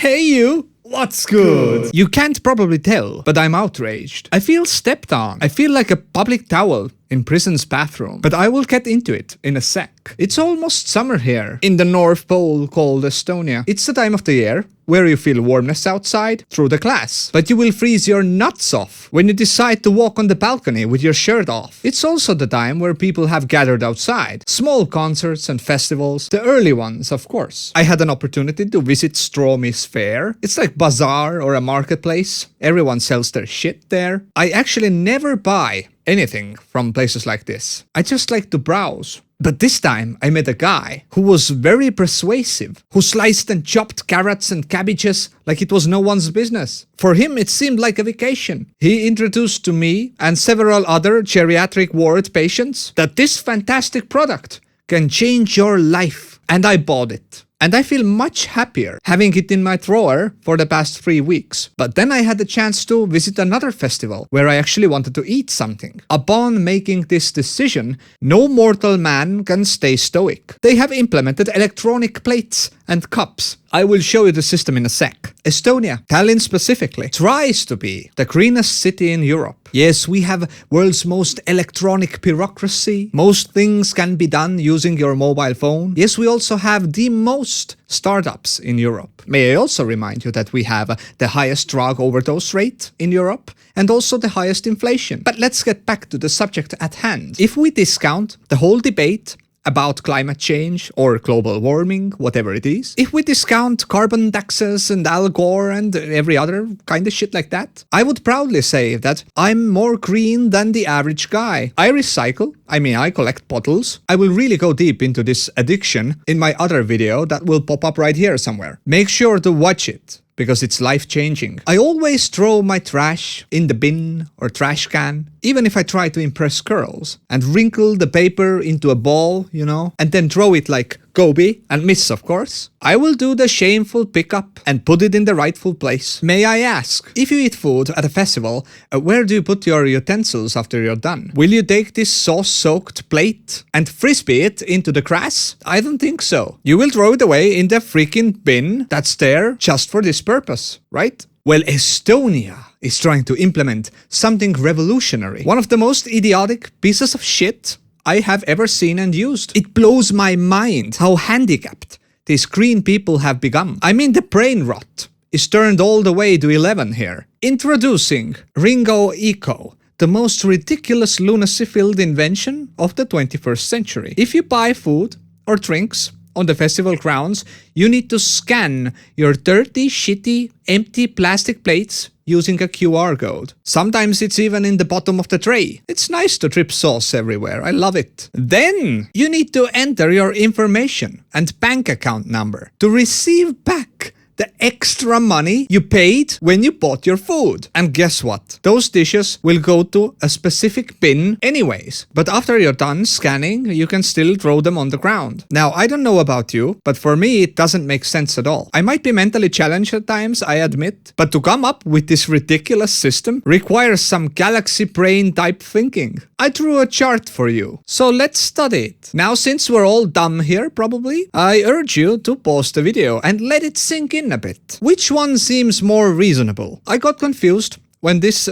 Hey you! What's good? You can't probably tell, but I'm outraged. I feel stepped on. I feel like a public towel in prison's bathroom. But I will get into it in a sec. It's almost summer here, in the North Pole called Estonia. It's the time of the year where you feel warmness outside through the glass, but you will freeze your nuts off when you decide to walk on the balcony with your shirt off. It's also the time where people have gathered outside. Small concerts and festivals, the early ones, of course. I had an opportunity to visit Stromi's fair. It's like bazaar or a marketplace. Everyone sells their shit there. I actually never buy anything from places like this. I just like to browse. But this time I met a guy who was very persuasive, who sliced and chopped carrots and cabbages like it was no one's business. For him it seemed like a vacation. He introduced to me and several other geriatric ward patients that this fantastic product can change your life. And I bought it. And I feel much happier having it in my drawer for the past 3 weeks. But then I had the chance to visit another festival where I actually wanted to eat something. Upon making this decision, no mortal man can stay stoic. They have implemented electronic plates and cups. I will show you the system in a sec. Estonia, Tallinn specifically, tries to be the greenest city in Europe. Yes, we have world's most electronic bureaucracy. Most things can be done using your mobile phone. Yes, we also have the most startups in Europe. May I also remind you that we have the highest drug overdose rate in Europe and also the highest inflation. But let's get back to the subject at hand. If we discount the whole debate about climate change or global warming, whatever it is, if we discount carbon taxes and Al Gore and every other kind of shit like that, I would proudly say that I'm more green than the average guy. I recycle, I collect bottles. I will really go deep into this addiction in my other video that will pop up right here somewhere. Make sure to watch it, because it's life-changing. I always throw my trash in the bin or trash can, even if I try to impress girls, and wrinkle the paper into a ball, and then throw it like Gobi, and miss, of course. I will do the shameful pickup and put it in the rightful place. May I ask, if you eat food at a festival, where do you put your utensils after you're done? Will you take this sauce-soaked plate and frisbee it into the grass? I don't think so. You will throw it away in the freaking bin that's there just for this purpose, right? Well, Estonia is trying to implement something revolutionary. One of the most idiotic pieces of shit I have ever seen and used. It blows my mind how handicapped these green people have become. The brain rot is turned all the way to 11 here. Introducing Ringo Eco, the most ridiculous lunacy-filled invention of the 21st century. If you buy food or drinks on the festival grounds, you need to scan your dirty, shitty, empty plastic plates using a QR code. Sometimes it's even in the bottom of the tray. It's nice to drip sauce everywhere. I love it. Then you need to enter your information and bank account number to receive back the extra money you paid when you bought your food. And guess what? Those dishes will go to a specific bin anyways. But after you're done scanning, you can still throw them on the ground. Now, I don't know about you, but for me, it doesn't make sense at all. I might be mentally challenged at times, I admit, but to come up with this ridiculous system requires some galaxy brain type thinking. I drew a chart for you, so let's study it. Now, since we're all dumb here, probably, I urge you to pause the video and let it sink in a bit. Which one seems more reasonable? I got confused when this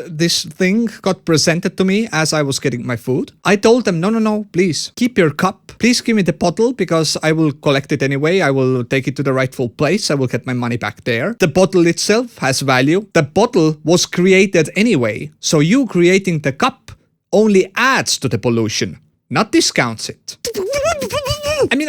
thing got presented to me as I was getting my food. I told them, no, please, keep your cup. Please give me the bottle because I will collect it anyway. I will take it to the rightful place. I will get my money back there. The bottle itself has value. The bottle was created anyway, so you creating the cup only adds to the pollution, not discounts it.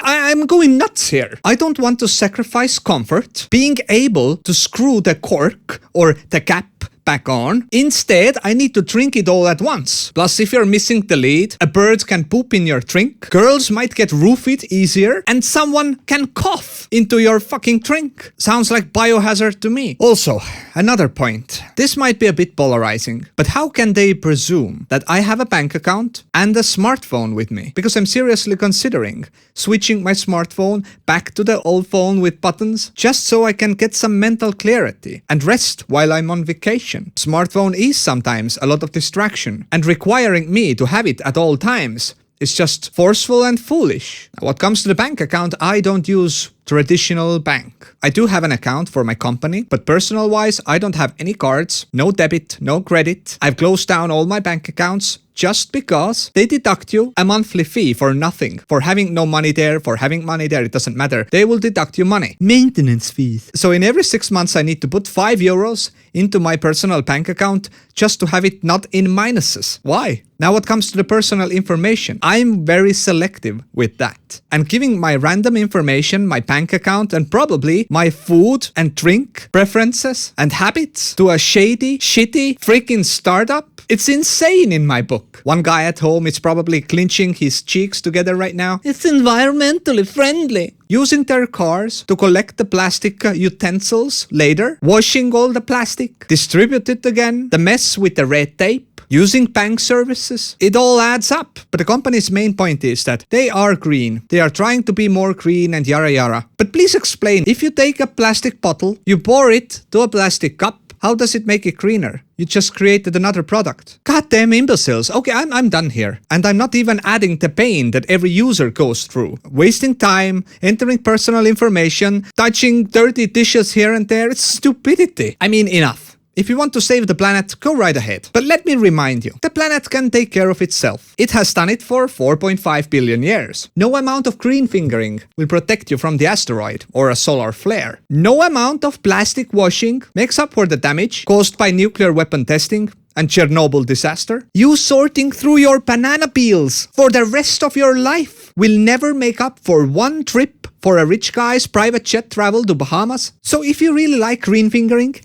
I'm going nuts here. I don't want to sacrifice comfort, being able to screw the cork or the cap back on. Instead, I need to drink it all at once. Plus, if you're missing the lead, a bird can poop in your drink, girls might get roofied easier, and someone can cough into your fucking drink. Sounds like biohazard to me. Also, another point. This might be a bit polarizing, but how can they presume that I have a bank account and a smartphone with me? Because I'm seriously considering switching my smartphone back to the old phone with buttons, just so I can get some mental clarity and rest while I'm on vacation. Smartphone is sometimes a lot of distraction, and requiring me to have it at all times It's just forceful and foolish. Now, what comes to the bank account, I don't use traditional bank. I do have an account for my company, but personal wise, I don't have any cards, no debit, no credit. I've closed down all my bank accounts just because they deduct you a monthly fee for nothing. For having no money there, for having money there, it doesn't matter. They will deduct you money. Maintenance fees. So in every 6 months, I need to put 5 euros into my personal bank account just to have it not in minuses. Why? Now what comes to the personal information, I'm very selective with that. And giving my random information, my bank account, and probably my food and drink preferences and habits to a shady, shitty, freaking startup, it's insane in my book. One guy at home is probably clenching his cheeks together right now. It's environmentally friendly. Using their cars to collect the plastic utensils later, washing all the plastic, distribute it again, the mess with the red tape, using bank services. It all adds up. But the company's main point is that they are green. They are trying to be more green and yada yada. But please explain, if you take a plastic bottle, you pour it to a plastic cup, how does it make it greener? You just created another product. Goddamn imbeciles. Okay, I'm done here. And I'm not even adding the pain that every user goes through. Wasting time, entering personal information, touching dirty dishes here and there. It's stupidity. I mean, enough. If you want to save the planet, go right ahead. But let me remind you, the planet can take care of itself. It has done it for 4.5 billion years. No amount of green fingering will protect you from the asteroid or a solar flare. No amount of plastic washing makes up for the damage caused by nuclear weapon testing and Chernobyl disaster. You sorting through your banana peels for the rest of your life will never make up for one trip for a rich guy's private jet travel to Bahamas. So if you really like green fingering,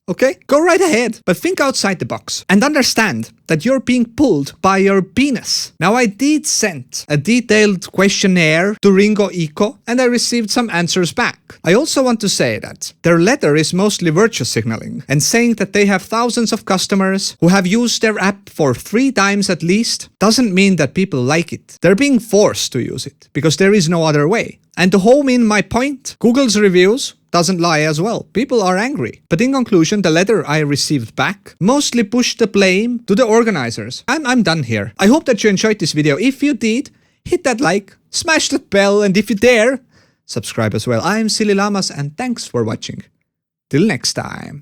okay, go right ahead, but think outside the box and understand that you're being pulled by your penis. Now, I did send a detailed questionnaire to Ringo Eco and I received some answers back. I also want to say that their letter is mostly virtue signaling and saying that they have thousands of customers who have used their app for 3 times at least doesn't mean that people like it. They're being forced to use it because there is no other way. And to home in my point, Google's reviews doesn't lie as well. People are angry. But in conclusion, the letter I received back mostly pushed the blame to the organizers. I'm done here. I hope that you enjoyed this video. If you did, hit that like, smash that bell, and if you dare, subscribe as well. I'm SillyLlamaz and thanks for watching. Till next time.